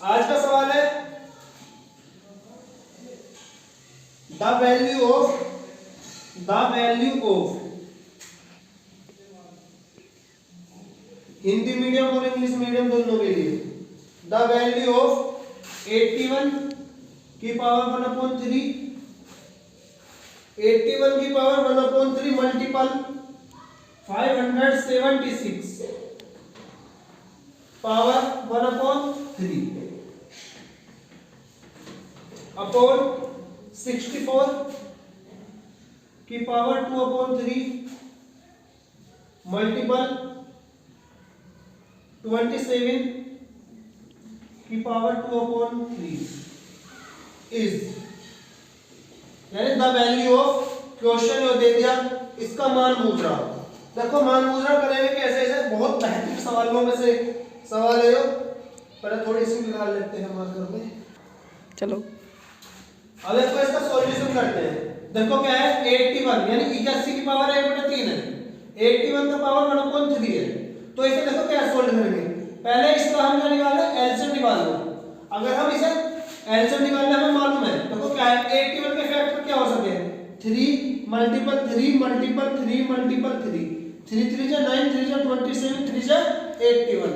आज का सवाल है the value of Hindi medium और इंग्लिश मीडियम दोनों के लिए द वैल्यू ऑफ 81 की पावर 1/3 81 की पावर 1/3 मल्टीपल 576 पावर 1/3 अपॉन 64 की पावर 2/3 मल्टीपल 27 की पावर 2/3 इज, यानी द वैल्यू ऑफ क्वेश्चन जो दे दिया इसका मान पूछ रहा। देखो मान पूछ रहा करेंगे कैसे ऐसे बहुत बेहतरीन सवालों में से सवाल है। पहले थोड़ी सी निकाल लेते हैं मार्कर में। चलो अब इसको इसका सॉल्यूशन करते हैं। देखो क्या है 81 यानी 81 की पावर 1/3 है, 81 का पावर 1/3 है। तो इसे देखो क्या सोल्व करेंगे। पहले इसका हम क्या निकालना है, एलसीएम निकाल लो। अगर हम इसे एलसीएम निकालना हमें मालूम है, देखो क्या है 81 के फैक्टर क्या हो सकते हैं 3 मल्टीपल 3 मल्टीपल 3 मल्टीपल 3 3 3 जा 9 3 जा 27 3 जा 81।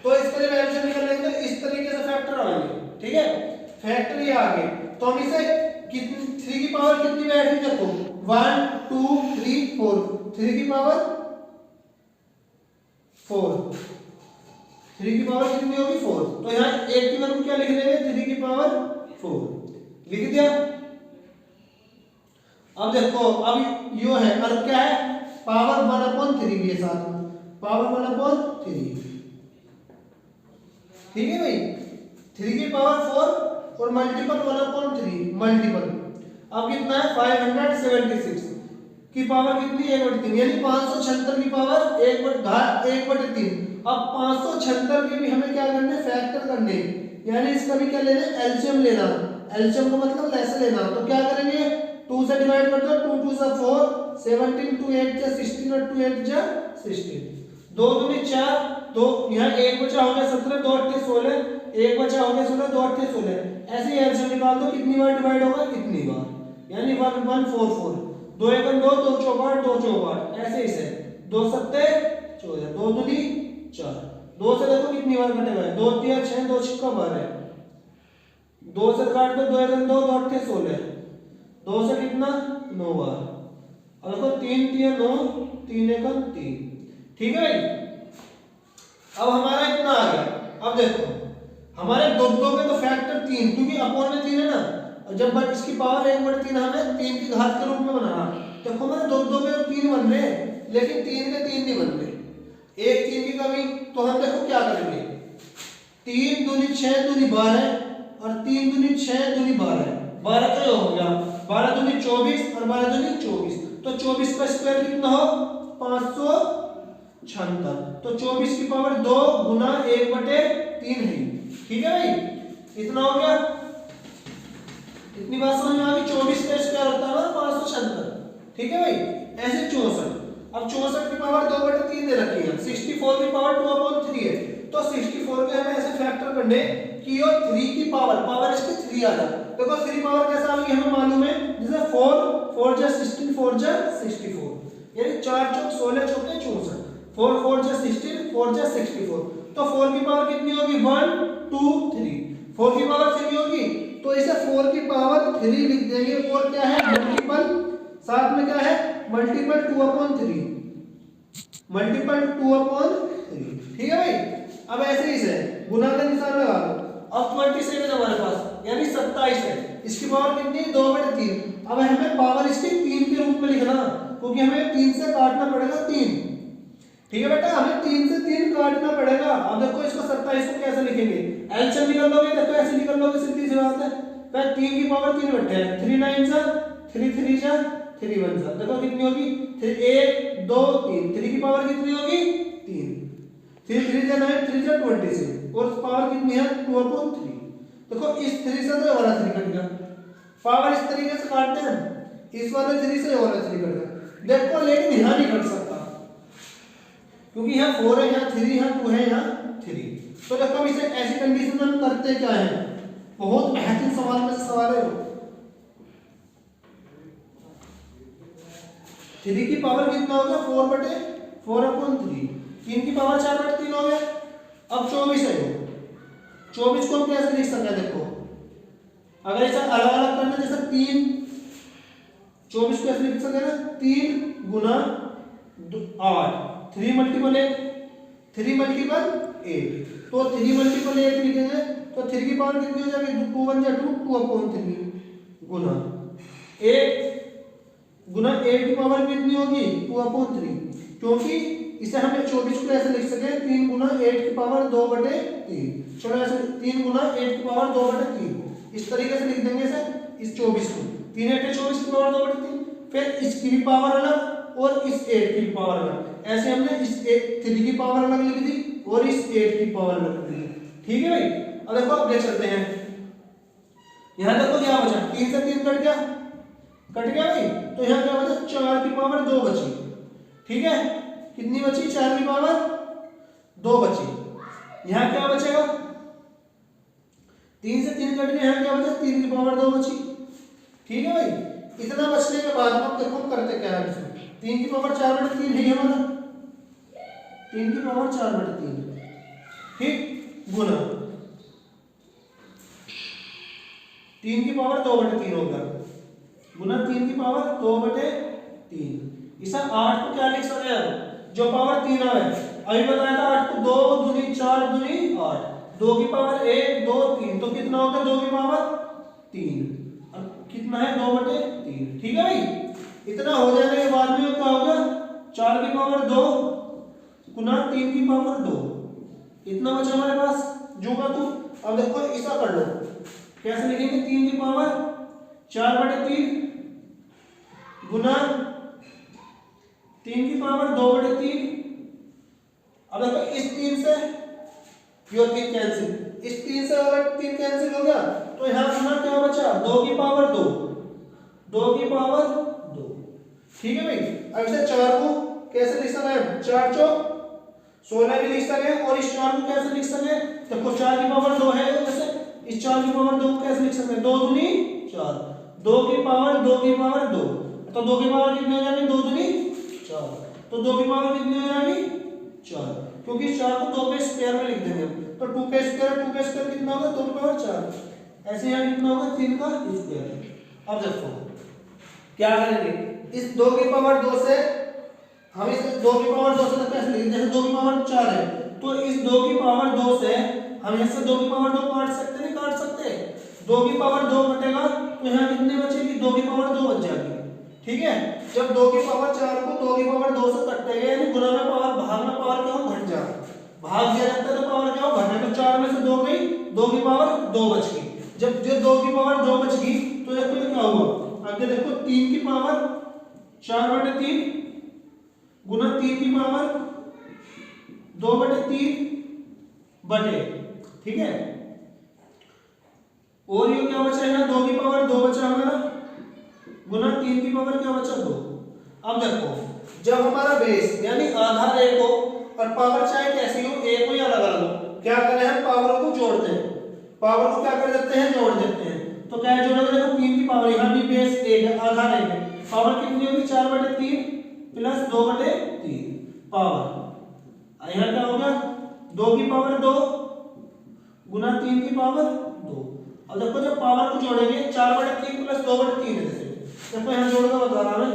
तो इसके लिए एलसीएम निकालेंगे तो इस तरीके से फैक्टर आएंगे। ठीक है, फैक्टर ये आ गए तो हम इसे कितनी 3 की पावर कितनी बैठेगी देखो 1 2 3 4 3 की पावर 4 3 की पावर कितनी होगी 4। तो यहाँ 81 को क्या लिख देंगे 3 की पावर 4 लिख दिया। अब देखो अब यो है और क्या है पावर 1/3 भी है साथ में पावर 1/3। ठीक है भाई 3 की पावर 4 और मल्टीपल 1/3 मल्टीपल अब कितना है 576 की पावर कितनी 1/3 यानी 576 की पावर 1/3। अब 576 के भी हमें क्या करना है फैक्टर करने, यानी इसका भी क्या लेना है एलसीएम लेना। एलसीएम का मतलब ऐसे लेना। तो क्या करेंगे 2 से डिवाइड कर दो 2 2 से 4 17 2 8 जा 16 और 2 8 जा 16 2 दूनी 4 2 यहाँ 1 बचा हो गया 17 2 8 16 1 बचा हो गया 16 2 8 16। ऐसे ही एलसीएम निकाल दो कितनी बार डिवाइड होगा इतनी बार यानी 1 1 4 4 2 1 2 2 चौपाट 2 चौपाट ऐसे ही से 2 7 14 2 दूनी 4 2 से देखो कितनी बार कटेगा 2 3 6 2 6 12 2 से काट दो 2 1 2 2 8 16 2 से कितना 9 बार और देखो 3 3 9 3 1 3। ठीक है भाई अब हमारा इतना आ गया। अब देखो हमारे दो के तो फैक्टर 3 क्योंकि अपॉन में 3 है ना और जब इसकी पावर 1/3 हमें 3 की घात के रूप में बनाना। देखो हमारे दो के तो 3 बन रहे लेकिन 3 के 3 नहीं बन रहे, एक 3 की कमी। तो हम देखो क्या करेंगे 3 दूनी 6 दूनी 12 और 3 दूनी 6 दूनी 12 12 तो हो गया 12 दूनी 24 और 12 दूनी 24। तो 24 का स्क्वायर कितना हो 576। तो 24 की पावर 2 गुना 1/3 है। ठीक है भाई इतना हो गया। इतनी बात समझ में आ गई 24 का स्क्वायर होता है 576। ठीक है भाई ऐसे 64। अब 64 की पावर 2/3 दे रखी है 64 की पावर 2/3 है। तो 64 के हमें ऐसे फैक्टर करने कि यो 3 की पावर इसकी 3 आ जाए। देखो 3 पावर कैसा आ गई हमें मालूम है जैसे 4 4 जा 16 4 जा 64 यानी 4 चौक 16 चौके 64 4 4 जा 16 4 जा 64। तो 4 की पावर कितनी होगी 1 2 3 4 की पावर 3 होगी। तो इसे 4 की पावर 3 लिख देंगे और क्या है मल्टीपल साथ में क्या है मल्टीपल 2/3 मल्टीपल 2/3। ठीक है भाई अब ऐसे ही से गुना का निशान लगा दो। अब 27 हमारे पास यानी 27 है इसकी पावर कितनी 2/3। अब हमें पावर इसकी 3 के रूप में लिखना क्योंकि हमें 3 से काटना पड़ेगा 3। ठीक है बेटा हमें 3 से 3 काटना पड़ेगा। अब देखो इसको 27 को कैसे लिखेंगे एलसीएम निकाल लोगे देखो ऐसे निकाल लोगे सीधी सी बात है। फिर 3 की पावर 3 बटे 3 9 जा 3 3 जा 3 1 जा देखो कितनी होगी 1 2 3 3 की पावर कितनी होगी 3 3 3 जा 9 3 जा 27 और पावर कितनी है 2/3। देखो इस 3 से तो ये वाला 3 कट गया पावर इस तरीके से काटते हैं इस वाले 3 से ये वाला 3 कट गया। देखो लेकिन यहाँ नहीं कट सकता क्योंकि यहाँ 4 है यहाँ 3 यहाँ 2 है यहाँ 3 तो देखो हम इसे ऐसी कंडीशन में हम करते क्या है, बहुत बेहतरीन सवाल में से सवाल है। 3 की पावर कितना हो गया 4/4/3, 3 की पावर 4/3 हो गया। अब 24 है, 24 को हम कैसे लिख सकते हैं, देखो अगर इसे अलग अलग करना, जैसे 3 24 को ऐसे लिख सकते हैं ना, 3 गुना 8, 3 मल्टीपल 8, 3 मल्टीपल 8, तो 3 मल्टीपल 8 लिखेंगे तो 3 की पावर कितनी हो जाएगी, 2 1 जा 2, 2/3 गुना 8 गुना 8 की पावर कितनी होगी 2/3, क्योंकि इसे हमें 24 को ऐसे लिख सके 3 गुना 8 की पावर 2/3। चलो ऐसे 3 गुना 8 की पावर 2/3 इस तरीके से लिख देंगे इसे, इस 24 को 3 8 24 की पावर 2/3, फिर इसकी भी पावर अलग और इस 8 की पावर अलग, ऐसे हमने इस 3 की पावर अलग लिख दी और इस 8 की पावर अलग लिख दी। ठीक है भाई, अब देखो अब चलते हैं, यहां देखो क्या बचा, 3 से 3 कट गया भाई, तो यहां क्या बचा 4 की पावर 2 बची। ठीक है, कितनी बची 4 की पावर 2 बची। यहां क्या बचेगा, 3 से 3 कट गया, यहां क्या बचा 3 की पावर 2 बची। ठीक है भाई, इतना बचने के बाद हम देखो करते क्या है, इसमें 3 की पावर 4/3 है हमारा, 3 की पावर 4/3, ठीक, गुना 3 की पावर 2/3 होगा, गुना 3 की पावर 2/3। इसे 8 को क्या लिख सकते हैं, जो पावर 3 आवे, अभी बताया था 8 को 2 दूनी 4 दूनी 8, 2 की पावर 1 2 3, तो कितना होगा 2 की पावर 3, अब कितना है 2/3। ठीक है भाई, इतना हो जाने के बाद में क्या होगा 4 की पावर 2 गुना 3 की पावर 2, इतना बचा हमारे पास जो का तू। अब देखो ऐसा कर लो, कैसे लिखेंगे, 3 की पावर 4/3 गुना 3 की पावर 2/3। अब देखो इस 3 से यो 3 कैंसिल, इस 3 से अगर 3 कैंसिल हो गया तो यहां गुना क्या बचा 2 की पावर 2, 2 की पावर 2। ठीक है भाई, अब इसे 4 को कैसे लिख सकते हैं, 4 चौक 16 भी लिख सकते हैं, और इस 4 को कैसे लिख सकते हैं, देखो 4 की पावर 2 है, जैसे इस 4 की पावर 2 को कैसे लिख सकते हैं, 2 दूनी 4, 2 की पावर 2 की पावर 2, तो 2 की पावर कितनी हो जाएगी 2 दूनी 4, तो 2 की पावर कितनी हो जाएगी 4, क्योंकि इस 4 को 2 के स्क्वायर में लिख देंगे, तो 2 के स्क्वायर कितना होगा 2 की पावर 4, ऐसे यहां कितना होगा 3 का स्क्वायर। अब देखो क्या करेंगे, इस 2 की पावर 2 से हम इस 2 की पावर 2 से कैसे लिखेंगे, जैसे 2 की पावर 4 है तो इस 2 की पावर 2 से हम इससे 2 की पावर 2 काट सकते नहीं, काट सकते, 2 की पावर 2 कटेगा तो यहाँ कितने बचेगी 2 की पावर 2 बच जाएगी। ठीक है, जब 2 की पावर 4 को 2 की पावर 2 से कटेगा, यानी गुना में पावर भाग में पावर क्या हो घट जा, भाग दिया जाता है तो पावर क्या हो घटे, तो 4 में से 2 गई, 2 की पावर 2 बच गई। जब जो 2 की पावर 2 बच गई तो देखो ये क्या हुआ, आगे देखो 3 की पावर 4/3 गुना 3 की पावर 2/3 बटे, ठीक है, और ये क्या बचा है 2 की पावर 2 बचा हमारा गुना 3 की पावर क्या बचा 2। अब देखो जब हमारा बेस यानी आधार एक हो और पावर चाहे कैसी हो, एक हो या अलग अलग हो, क्या करें हम पावर को जोड़ते हैं, पावर को क्या कर देते हैं जोड़ देते हैं, तो क्या जोड़ेंगे, देखो 3 की पावर यहां भी बेस 1 है, आधार 1 है, पावर कितनी होगी 4/3 प्लस 2/3 पावर, यहां क्या हो गया 2 की पावर 2 गुना 3 की पावर 2। अब देखो जब पावर को जोड़ेंगे 4/3 प्लस 2/3 है, जैसे देखो यहां जोड़ना बता रहा है,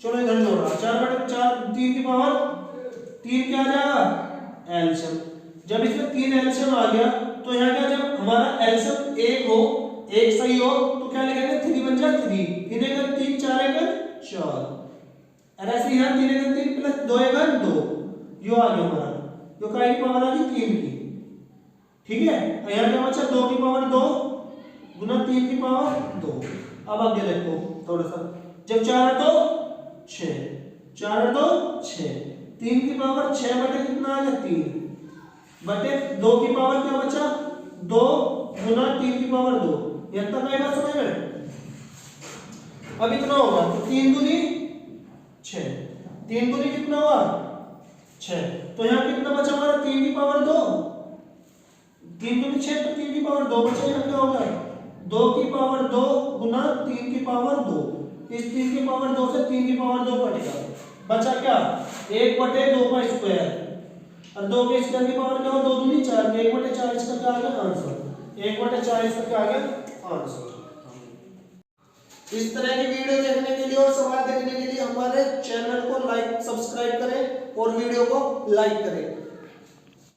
चलो इधर जोड़ रहा 4/4 3 की पावर 3 क्या आ जाएगा एलसीएम, जब इसमें 3 एलसीएम आ गया तो यहां क्या, जब हमारा एलसीएम 1 हो, 1 सही हो तो क्या लिखेंगे 3 बन जा 3, 3 1 3 4 1 4, और ऐसे यहां 3 1 3 प्लस 2 1 2, यो आ गया हमारा, यो का की पावर आ गई 3 की। ठीक है, यहां क्या बचा 2 की पावर 2 गुना 3 की पावर 2। अब आगे देखो थोड़ा सा, जब 4 2 6, 4 2 6, 3 की पावर 6 बटे कितना आ गया 3 बटे 2 की पावर क्या बचा 2 गुना 3 की पावर 2, यह तक आएगा समझ में। अब इतना होगा तो 3 दूनी 6, 3 दूनी कितना हुआ 6, तो यहां कितना बचा हमारा 3 की पावर 2 3 दूनी 6, तो 3 की पावर 2 बचेगा, क्या होगा 2 की पावर 2 गुना 3 की पावर 2। इस 3 की पावर 2 से 3 की पावर 2 कटेगा, बचा क्या 1/2 का स्क्वायर, और 2 के स्क्वायर की पावर क्या हो 2 दूनी 4, 1/4 इसका क्या आ गया आंसर, 1/4 इसका क्या आ गया आंसर। इस तरह की वीडियो देखने के लिए और सवाल देखने के लिए हमारे चैनल को लाइक सब्सक्राइब करें और वीडियो को लाइक करें।